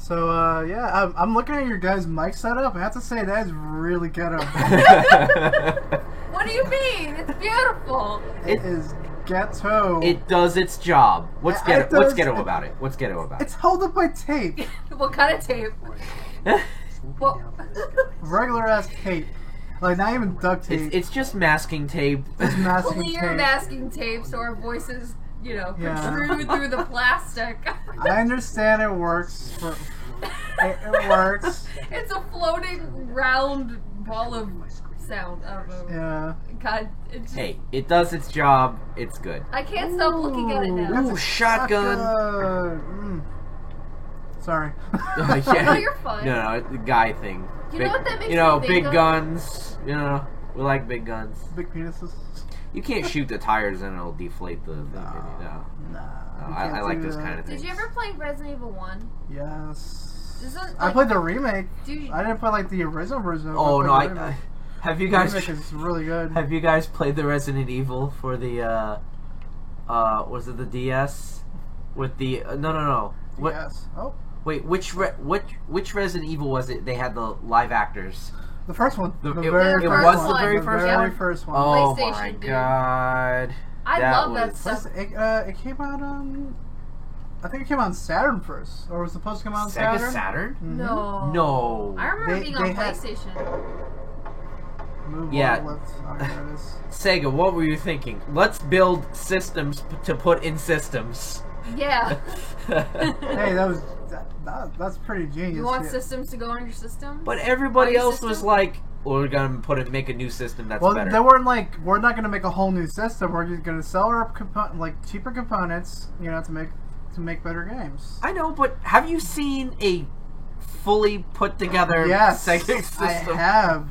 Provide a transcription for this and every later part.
So, yeah, I'm looking at your guys' mic setup. I have to say, that is really ghetto. What do you mean? It's beautiful. It is ghetto. It does its job. What's ghetto about it? What's ghetto about it? It's held up by tape. What kind of tape? Well, Regular-ass tape. Like, not even duct tape. It's just masking tape. It's masking clear tape. masking tape so our voices, protrude through the plastic. I understand it works. It works. It's a floating round ball of sound. I don't know. Yeah. God, it's Hey, it does its job. It's good. I can't stop looking at it now. Ooh, shotgun. Sorry. No, you're fine. No, the guy thing. You know what that makes me think big of? guns. We like big guns. Big penises. You can't shoot the tires and it'll deflate the thing. No. I like this kind of thing. Did you ever play Resident Evil 1? Yes. I played the remake. I didn't play like the original version. Oh no, have you guys? The remake is really good. Have you guys played the Resident Evil for the was it the DS? With the no. What? Yes. Oh. Wait, which Resident Evil was it? They had the live actors. The first one. It The was the very first one. Oh my god! I love that stuff. It came out on. I think it came out on Saturn first, or was it supposed to come out on Saturn? Sega Saturn? Mm-hmm. No. I remember being on had... PlayStation. Sega, what were you thinking? Let's build systems to put in systems. Yeah. Hey, that's pretty genius. You want systems to go on your system? But everybody else was like, we're gonna make a new system that's better. They weren't like, we're not gonna make a whole new system. We're just gonna sell our cheaper components, to make better games. I know, but have you seen a fully put together Sega system? I have.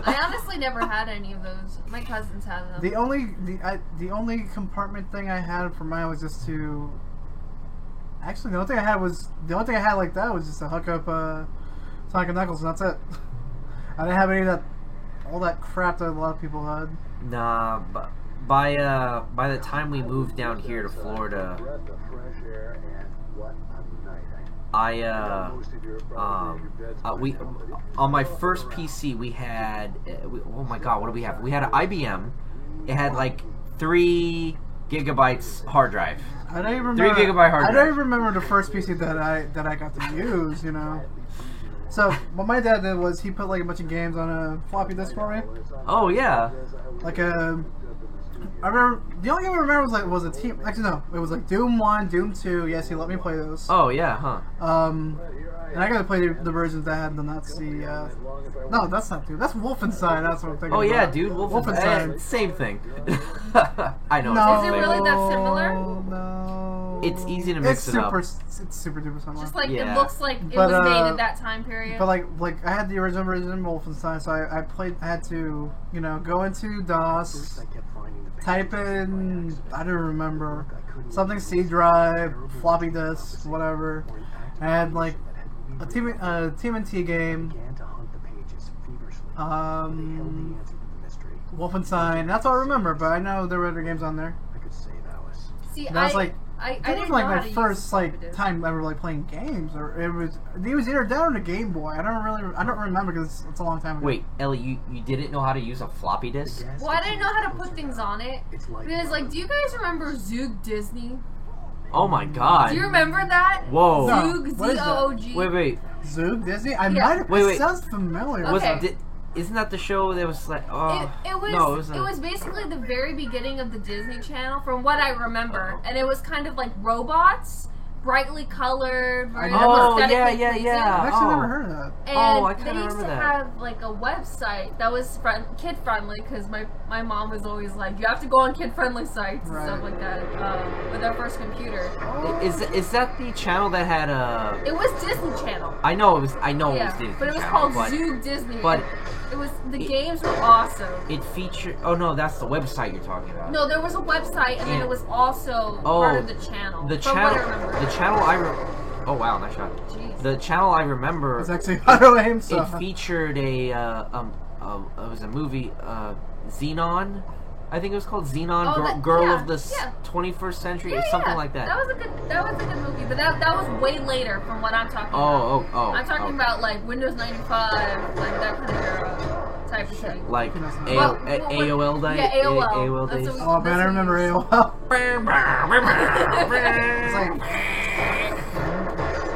I honestly never had any of those. My cousins had them. The only compartment thing I had for mine was just to. Actually, the only thing I had like that was just to hook up Sonic and Knuckles, and that's it. I didn't have any of all that crap that a lot of people had. Nah, but by the time we moved down here to Florida, we on my first PC we had oh my god, what do we have? We had an IBM. It had like 3 gigabytes hard drive. I don't even remember. 3 gigabyte hard drive. I don't even remember the first PC that I got to use. So what my dad did was he put like a bunch of games on a floppy disk for me. Oh yeah. I remember the only game I remember was a team. Actually, no, it was like Doom 1, Doom 2. Yes, he let me play those. Oh yeah, huh? And I got to play the versions that had the Nazi. No, that's not Doom. That's Wolfenstein. That's what I'm thinking. Oh yeah, about. dude, Wolfenstein. Same thing. I know. No, is it really that similar? No. It's easy to mix it up. It's super duper similar. Just like it looks like it was made at that time period. But like I had the original version of Wolfenstein, so I had to go into DOS, type in I don't remember something C drive, floppy disk, whatever. I had like a TMNT game, Wolfenstein. That's all I remember, but I know there were other games on there. See, I didn't like my first time ever playing games, or it was either that or the Game Boy. I don't remember because it's a long time ago. Wait, Ellie, you didn't know how to use a floppy disk? Well, I didn't know how to put things on it because do you guys remember Zoog Disney? Oh my god! Do you remember that? Whoa! Zoog, Z-O-O-G. Wait. Zoog Disney? I might have. Wait. It sounds familiar. Okay. Isn't that the show that was like? Oh, it was basically the very beginning of the Disney Channel, from what I remember, and it was kind of like robots, brightly colored, very aesthetically pleasing. I've actually never heard of that. And they used to have like a website that was kid friendly because my mom was always like, you have to go on kid friendly sites and stuff like that with our first computer. Is that the channel that had a? It was Disney Channel. I know it was Disney. But it was Channel, called Zoog Disney. But the games were awesome. It featured. Oh no, that's the website you're talking about. No, there was a website, and then it was also part of the channel. The channel oh wow, nice shot. Jeez. The channel I remember. It's actually Auto Aim. It featured it was a movie, Xenon. I think it was called Xenon Girl of the 21st Century or something like that. That was a good movie, but that was way later from what I'm talking about. I'm talking about like Windows 95, like that kind of era type of thing. Like AOL days? Yeah, AOL days. Oh man, I remember AOL.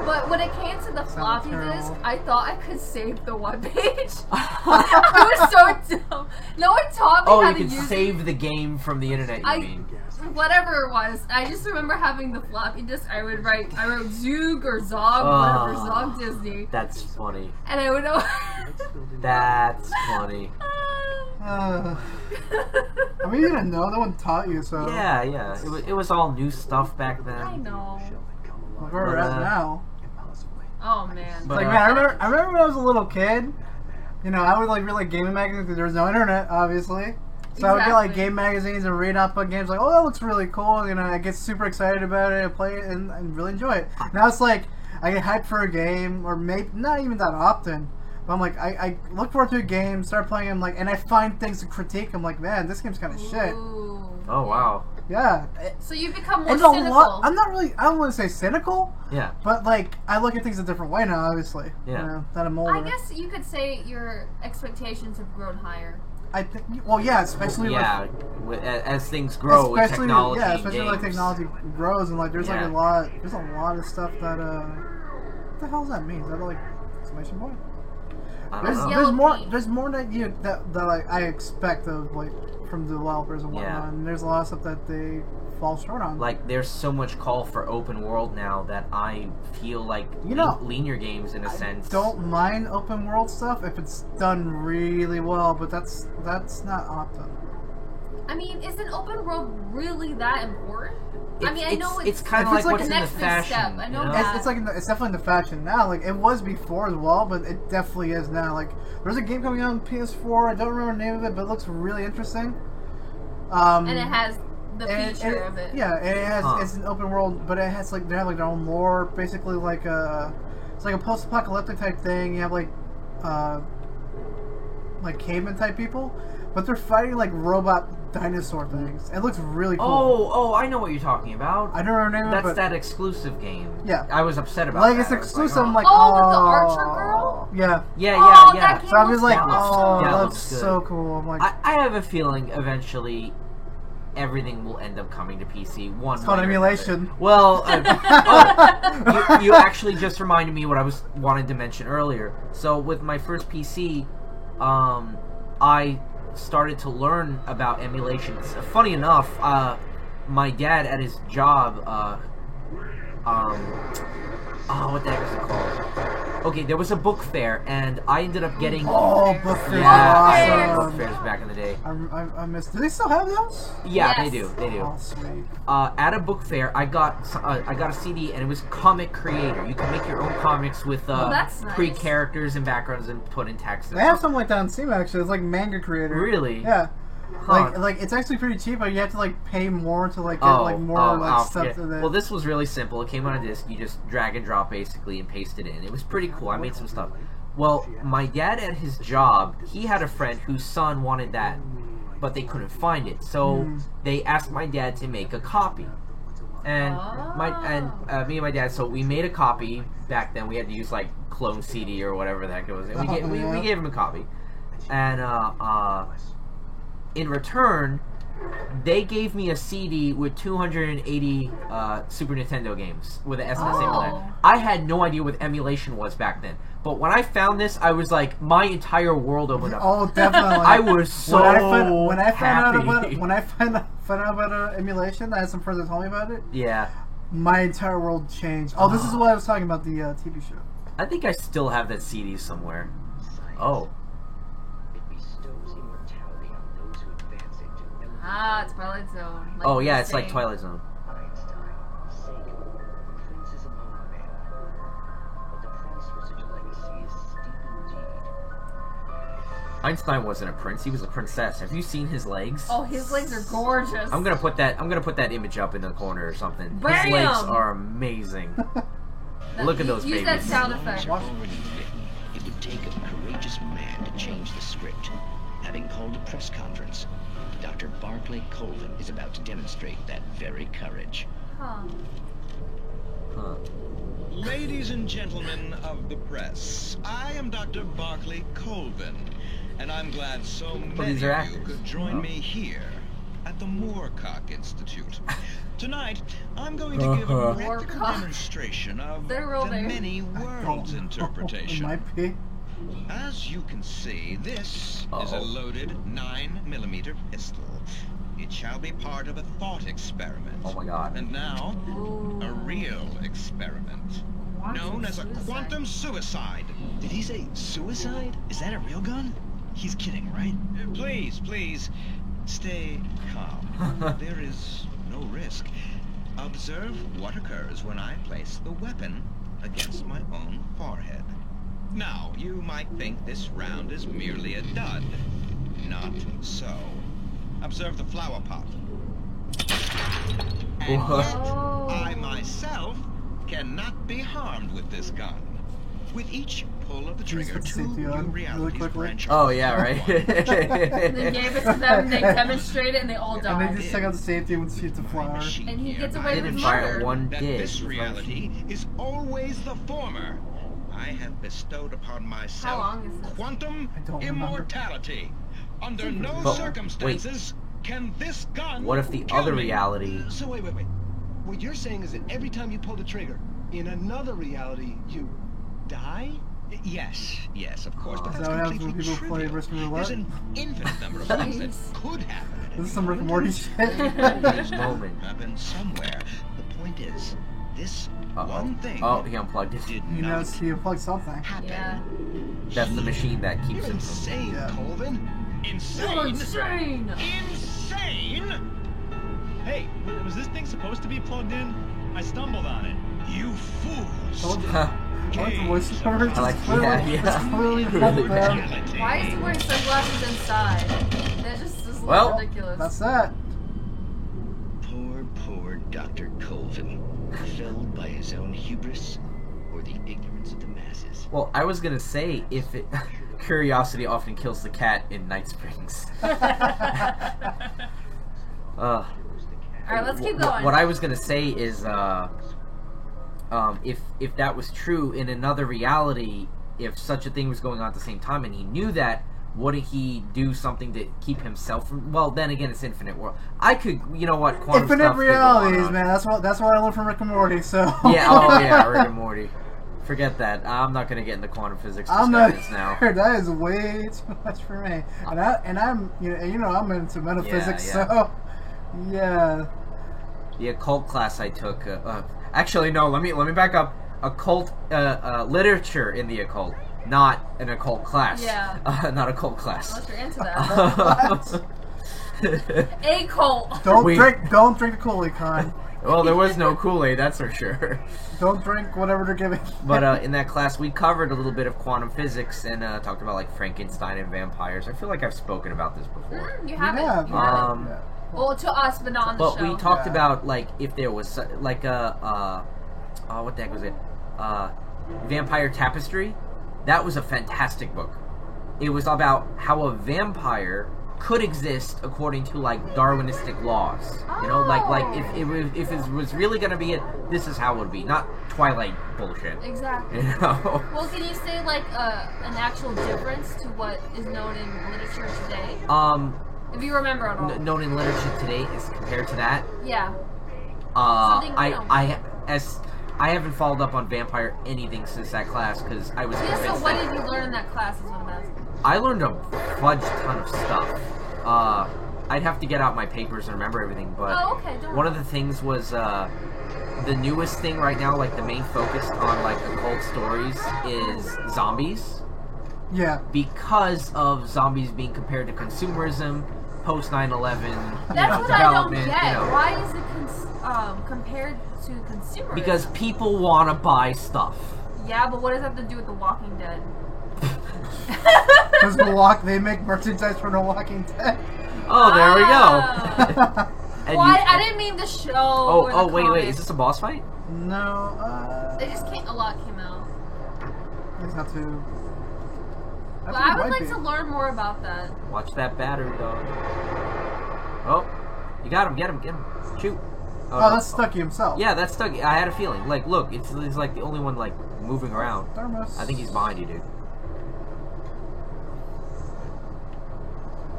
But when it came to the floppy disk, I thought I could save the webpage. It was so dumb. No one taught me how to use it. Oh, you could save the game from the internet, you mean? Whatever it was. I just remember having the floppy disk. I wrote Zoog or Zog, whatever, Zog Disney. That's funny. And I would know. That's funny. I mean, you didn't know. No one taught you, so. Yeah. It was all new stuff back then. I know. Like where we're at now. Oh man. Like man, I remember when I was a little kid. You know, I would like read like gaming magazines because there was no internet, obviously. So I would get like game magazines and read up on games like, oh, that looks really cool. You know, I get super excited about it, I play it, and really enjoy it. Now it's like I get hyped for a game, or maybe not even that often. But I'm like, I look forward to a game, start playing them, like, and I find things to critique. I'm like, man, this game's kind of shit. Oh wow. Yeah. So you become more cynical. I'm not really. I don't want to say cynical. Yeah. But like, I look at things a different way now. Obviously. Yeah. You know, that I'm older. I guess you could say your expectations have grown higher. I think. Well, yeah, especially as things grow with technology. Yeah, especially like technology grows and like there's like a lot. There's a lot of stuff that what the hell does that mean? Is that like exclamation point? There's more that like I expect of like from developers and whatnot, and there's a lot of stuff that they fall short on. Like there's so much call for open world now that I feel like linear games in a sense. Don't mind open world stuff if it's done really well, but that's not often. I mean, is an open world really that important? I know it's kind of like what's in the fashion. Step. I know that. It's definitely in the fashion now. Like it was before as well, but it definitely is now. Like there's a game coming out on PS4. I don't remember the name of it, but it looks really interesting. And it has the feature of it. Yeah, it has. It's an open world, but it has like they have like their own lore. Basically, like it's like a post-apocalyptic type thing. You have like caveman type people, but they're fighting like robot dinosaur things. It looks really cool. Oh, I know what you're talking about. I don't remember the name of it. That's that exclusive game. Yeah. I was upset about like that. It's exclusive. I'm like, with the Archer girl? Yeah. Yeah. So I'm just like, that looks so cool. I'm like, I have a feeling eventually everything will end up coming to PC. It's called emulation. Well, you actually just reminded me what I wanted to mention earlier. So with my first PC, I started to learn about emulation. Funny enough, my dad at his job, what the heck is it called? Okay, there was a book fair, and I ended up getting... book fair. Yeah, book fairs back in the day. I missed... Do they still have those? Yeah, yes. They do. Oh, sweet. At a book fair, I got a CD, and it was Comic Creator. You can make your own comics with that's nice. Pre-characters and backgrounds and put in text. They have something like that on Steam, actually. It's like Manga Creator. Really? Yeah. Like it's actually pretty cheap, but you have to like pay more to like get more stuff to it. Well, this was really simple. It came on a disc. You just drag and drop basically and paste it in. It was pretty cool. I made some stuff. Well, my dad at his job, he had a friend whose son wanted that, but they couldn't find it. So they asked my dad to make a copy. And me and my dad, so we made a copy back then. We had to use like Clone CD or whatever the heck it was. And we gave him a copy. And in return, they gave me a CD with 280 Super Nintendo games with an SNES emulator. I had no idea what emulation was back then. But when I found this, I was like, my entire world opened up. Oh, definitely. I was so when I found happy. out about emulation, I had some friends that told me about it. Yeah. My entire world changed. Oh, this is what I was talking about, the TV show. I think I still have that CD somewhere. Oh. It's Twilight Zone. Like it's like Twilight Zone. Einstein wasn't a prince; he was a princess. Have you seen his legs? Oh, his legs are gorgeous. I'm gonna put that image up in the corner or something. Bam! His legs are amazing. Look at those babies. Use that sound effect. It would take a courageous man to change the script. having called a press conference. Dr. Barclay Colvin is about to demonstrate that very courage. Huh. Ladies and gentlemen of the press, I am Dr. Barclay Colvin, and I'm glad so many of you could join me here at the Moorcock Institute. Tonight, I'm going to give a practical demonstration of the many worlds interpretation. It might be. As you can see, this is a loaded 9mm pistol. It shall be part of a thought experiment. Oh my god. And now, a real experiment. Known as a quantum suicide. Did he say suicide? Is that a real gun? He's kidding, right? Please, stay calm. There is no risk. Observe what occurs when I place the weapon against my own forehead. Now, you might think this round is merely a dud. Not so. Observe the flower pot. And yet, I myself cannot be harmed with this gun. With each pull of the trigger, two new realities branch. Oh yeah, right. They gave it to them, they demonstrate it, and they all die. And they just take out the safety and shoot the flower. And he gets away with fire murder. one that dig. this reality is always the former. I have bestowed upon myself quantum immortality. Under no circumstances can this gun What if the kill other me. reality... So wait. What you're saying is that every time you pull the trigger, in another reality, you die? Yes, of course, but Is that's that what happens completely when people play trivial. Risk and Roulette? There's an infinite number of things that could happen. This is some Rick and Morty shit. moment. Happen somewhere. The point is, this one thing. Oh, he unplugged it. Did You know, not he unplugged something. happen. Yeah. That's the machine that keeps You're him. insane, Yeah. Colvin. Insane. Insane! Insane. Hey, was this thing supposed to be plugged in? I stumbled on it. You fools. Told you. I like the voice over. I like- yeah. Clearly Really bad. Reality. Why is he wearing sunglasses inside? That just is a Well, little ridiculous. That's that. Poor Dr. Colvin, felled by his own hubris or the ignorance of the masses. Well, I was gonna say, if it... Curiosity often kills the cat in Night Springs. Alright, let's keep going. What I was gonna say is, if that was true in another reality, if such a thing was going on at the same time, and he knew that, wouldn't he do something to keep himself from? Well, then again, it's infinite world. I could, you know what? Quantum Infinite stuff could go realities, on. man. That's what I learned from Rick and Morty. So. Yeah. Oh yeah, Rick and Morty. Forget that. I'm not gonna get into quantum physics I'm not discussions now. That is way too much for me. And I'm I'm into metaphysics, Yeah. so yeah. The occult class I took. Actually, no. Let me back up. Occult literature in the occult, not an occult class. Yeah. Not a cult class. Unless you're into that. A cult. Don't drink the Kool-Aid, Con. Well, there was no Kool-Aid, that's for sure. Don't drink whatever they're giving. But in that class, we covered a little bit of quantum physics and talked about like Frankenstein and vampires. I feel like I've spoken about this before. You haven't. Yeah. You haven't. Yeah. Well, to us, but not on the But show. we talked Yeah. about like if there was like a what the heck was it? Vampire Tapestry. That was a fantastic book. It was about how a vampire could exist according to like Darwinistic laws. You know, like if it was really gonna be it, this is how it would be, not Twilight bullshit. Exactly. You know. Well, can you say like an actual difference to what is known in literature today? If you remember at all. Known in literature today is compared to that. Yeah. Something new. I haven't followed up on vampire anything since that class because I was Yeah, so convinced what that- did you learn in that class is what I'm asking. I learned a fudge ton of stuff. I'd have to get out my papers and remember everything, but Oh, okay, don't one worry. of the things was the newest thing right now, like the main focus on like occult stories is zombies, Yeah. because of zombies being compared to consumerism, post 9/11 That's what I don't development. get. You know, Why is it compared to consumerism? because people want to buy stuff. Yeah, but what does that have to do with The Walking Dead? Because they make merchandise for The Walking Dead. Oh, there we Ah. go. And Well, you- I didn't mean the show. or the oh, wait, comic. is this a boss fight? No, They just came. A lot came out. it's not too. But I would like to learn more about that. Watch that battery, dog. Oh, you got him. Get him. Shoot. Oh, that's Stucky himself. Yeah, that's Stucky. I had a feeling. Like, look, he's like the only one like moving around. Thermos. I think he's behind you, dude.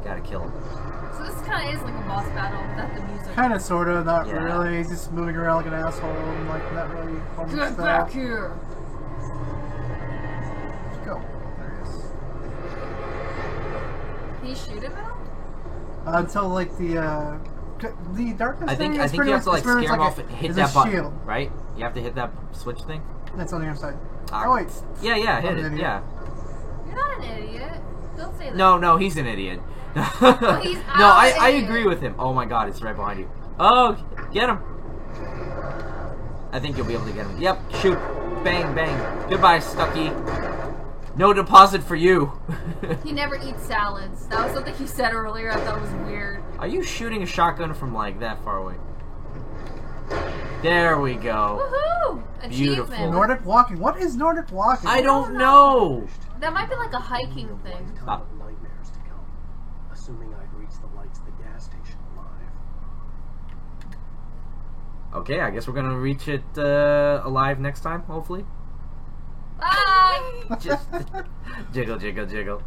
Gotta kill him. So this kind of is like a boss battle without the music. Kind of, sort of, not Yeah. really. He's just moving around like an asshole and like not really fun Get stuff. back here! Let's go. There he is. Can you shoot him at all? Until like the darkness I thing think is you pretty have to like much scare him like off and hit it's that a button, shield. right? You have to hit that switch thing. That's on the other side. Ah, Oh wait. Yeah, hit I'm an it. idiot. Yeah. You're not an idiot. Don't say that. No, he's an idiot. he's No, I our idiot. agree with him. Oh my god, it's right behind you. Oh, get him. I think you'll be able to get him. Yep, shoot. Bang, bang. Goodbye, Stucky. No deposit for you. He never eats salads. That was something he said earlier. I thought was weird. Are you shooting a shotgun from like that far away? There we go. Woohoo! Beautiful. Achievement. Nordic walking. What is Nordic walking? I don't know. That might be like a hiking thing. Stop. Nightmares to come, assuming I'd reach the lights of the gas station alive. Okay, I guess we're gonna reach it alive next time, hopefully. Bye! Just jiggle, jiggle, jiggle.